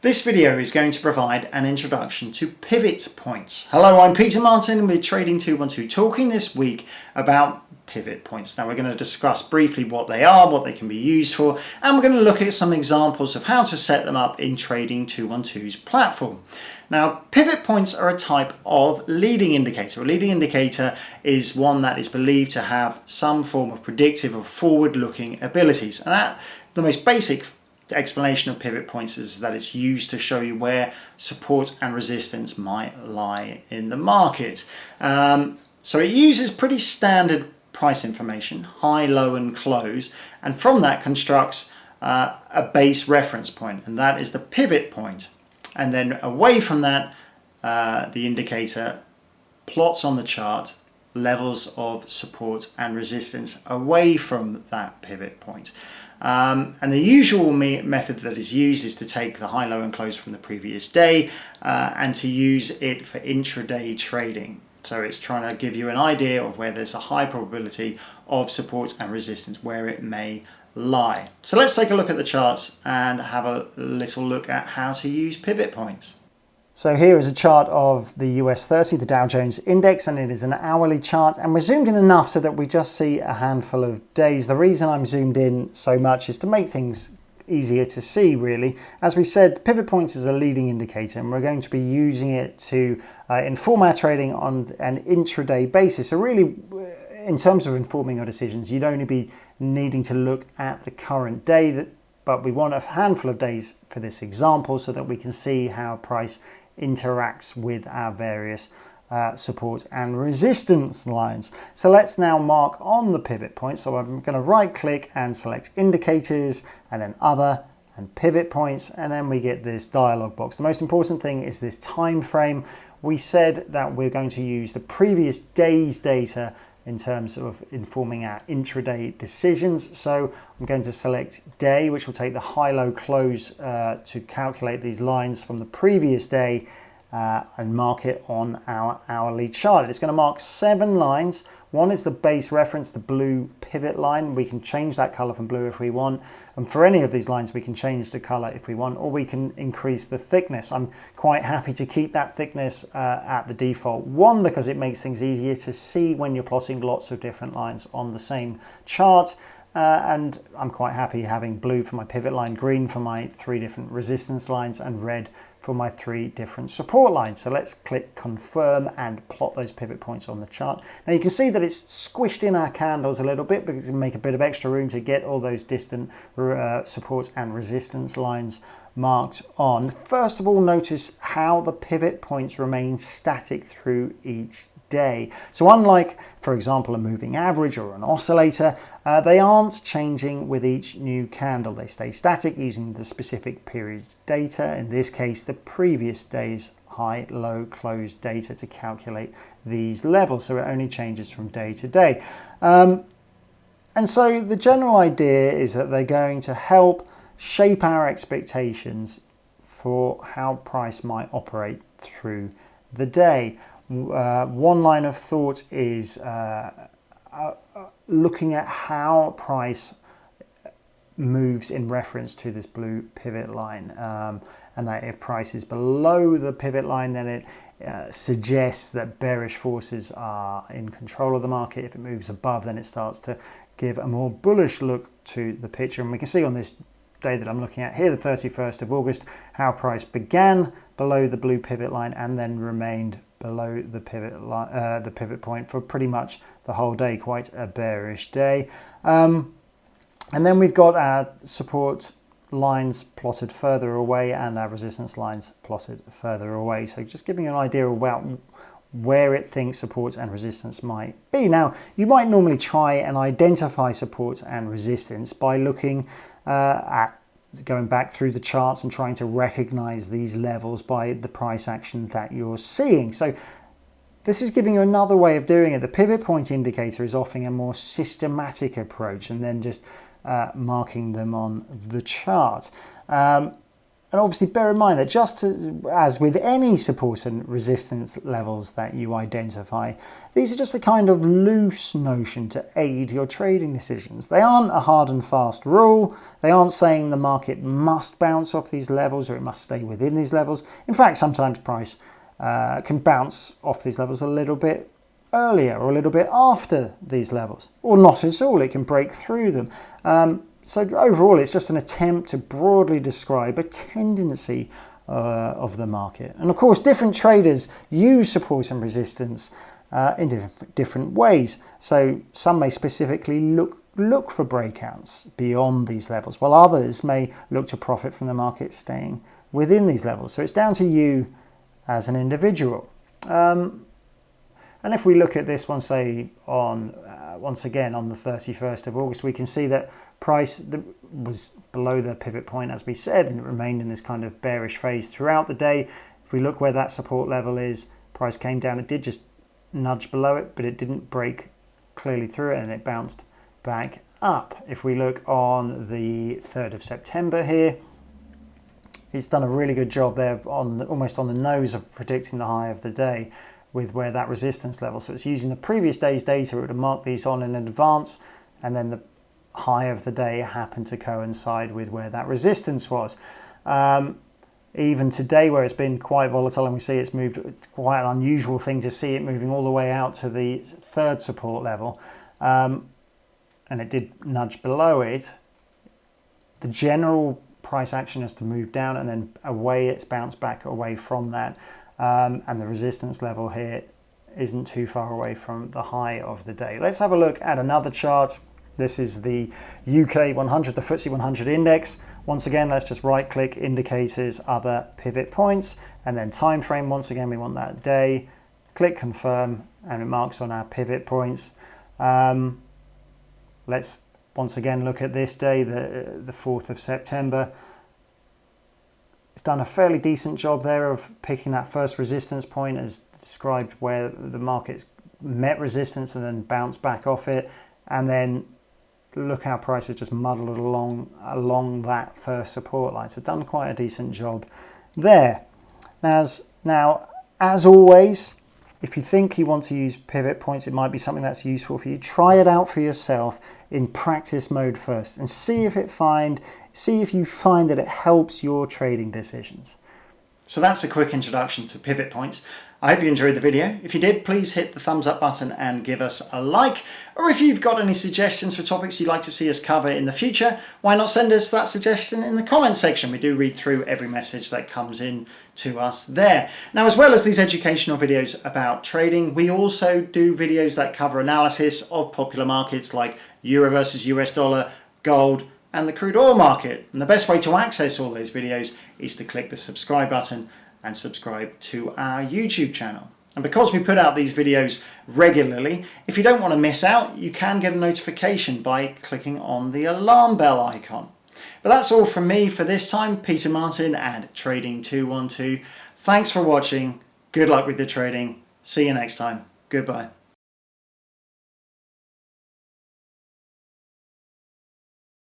This video is going to provide an introduction to pivot points. Hello, I'm Peter Martin and we're Trading 212, talking this week about pivot points. Now we're going to discuss briefly what they are, what they can be used for, and we're going to look at some examples of how to set them up in Trading 212's platform. Now, pivot points are a type of leading indicator. A leading indicator is one that is believed to have some form of predictive or forward-looking abilities. And the most basic explanation of pivot points is that it's used to show you where support and resistance might lie in the market. So it uses pretty standard price information, high, low and close, and from that constructs a base reference point, and that is the pivot point. And then away from that, the indicator plots on the chart levels of support and resistance away from that pivot point. And the usual method that is used is to take the high, low and close from the previous day and to use it for intraday trading. So it's trying to give you an idea of where there's a high probability of support and resistance, where it may lie. So let's take a look at the charts and have a little look at how to use pivot points. So here is a chart of the US 30, the Dow Jones Index, and it is an hourly chart, and we're zoomed in enough so that we just see a handful of days. The reason I'm zoomed in so much is to make things easier to see, really. As we said, pivot points is a leading indicator, and we're going to be using it to inform our trading on an intraday basis. So really, in terms of informing your decisions, you'd only be needing to look at the current day, but we want a handful of days for this example so that we can see how price interacts with our various support and resistance lines. So let's now mark on the pivot point. So I'm going to right click and select indicators and then other and pivot points, and then we get this dialog box. The most important thing is this time frame. We said that we're going to use the previous day's data in terms of informing our intraday decisions. So I'm going to select day, which will take the high-low close to calculate these lines from the previous day and mark it on our hourly chart. It's going to mark 7 lines. One is the base reference, the blue pivot line. We can change that color from blue if we want. And for any of these lines, we can change the color if we want, or we can increase the thickness. I'm quite happy to keep that thickness at the default 1 because it makes things easier to see when you're plotting lots of different lines on the same chart. And I'm quite happy having blue for my pivot line, green for my 3 different resistance lines, and red for my 3 different support lines. So let's click confirm and plot those pivot points on the chart. Now you can see that it's squished in our candles a little bit because we make a bit of extra room to get all those distant support and resistance lines marked on. First of all, notice how the pivot points remain static through each day. So unlike, for example, a moving average or an oscillator, they aren't changing with each new candle. They stay static using the specific period's data, in this case the previous day's high, low, close data, to calculate these levels. So it only changes from day to day. And so the general idea is that they're going to help shape our expectations for how price might operate through the day. One line of thought is looking at how price moves in reference to this blue pivot line, and that if price is below the pivot line, then it suggests that bearish forces are in control of the market. If it moves above, then it starts to give a more bullish look to the picture. And we can see on this day that I'm looking at here, the 31st of August, how price began below the blue pivot line and then remained below the pivot point for pretty much the whole day. Quite a bearish day. And then we've got our support lines plotted further away and our resistance lines plotted further away. So just giving you an idea about where it thinks support and resistance might be. Now, you might normally try and identify support and resistance by looking at going back through the charts and trying to recognize these levels by the price action that you're seeing. So this is giving you another way of doing it. The pivot point indicator is offering a more systematic approach and then just marking them on the chart. And obviously bear in mind that just as with any support and resistance levels that you identify, these are just a kind of loose notion to aid your trading decisions. They aren't a hard and fast rule. They aren't saying the market must bounce off these levels or it must stay within these levels. In fact, sometimes price can bounce off these levels a little bit earlier or a little bit after these levels, or not at all. It can break through them. So overall, it's just an attempt to broadly describe a tendency of the market. And of course, different traders use support and resistance in different ways. So some may specifically look for breakouts beyond these levels, while others may look to profit from the market staying within these levels. So it's down to you as an individual. And if we look at this one, say once again on the 31st of August, we can see that price was below the pivot point, as we said, and it remained in this kind of bearish phase throughout the day. If we look where that support level is, price came down. It did just nudge below it, but it didn't break clearly through it, and it bounced back up. If we look on the 3rd of September here, it's done a really good job there, almost on the nose of predicting the high of the day with where that resistance level. So it's using the previous day's data. It would have marked these on in advance, and then the high of the day happened to coincide with where that resistance was. Even today, where it's been quite volatile, and we see it's moved, quite an unusual thing to see it moving all the way out to the 3rd support level, and it did nudge below it. The general price action has to move down, and then away it's bounced back away from that. And the resistance level here isn't too far away from the high of the day. Let's have a look at another chart. This is the UK 100, the FTSE 100 index. Once again, let's just right click indicators, other pivot points, and then time frame. Once again, we want that day. Click confirm, and it marks on our pivot points. Let's once again look at this day, the 4th of September. It's done a fairly decent job there of picking that first resistance point, as described, where the market's met resistance and then bounced back off it. And then look how price has just muddled along that first support line. So done quite a decent job there. Now, as always, if you think you want to use pivot points, it might be something that's useful for you. Try it out for yourself in practice mode first and see if you find that it helps your trading decisions. So that's a quick introduction to pivot points. I hope you enjoyed the video. If you did, please hit the thumbs up button and give us a like. Or if you've got any suggestions for topics you'd like to see us cover in the future, why not send us that suggestion in the comments section? We do read through every message that comes in to us there. Now, as well as these educational videos about trading, we also do videos that cover analysis of popular markets like Euro versus US dollar, gold, and the crude oil market. And the best way to access all those videos is to click the subscribe button and subscribe to our YouTube channel. And because we put out these videos regularly, if you don't want to miss out, you can get a notification by clicking on the alarm bell icon. But that's all from me for this time. Peter Martin at Trading 212. Thanks for watching. Good luck with the trading. See you next time. Goodbye.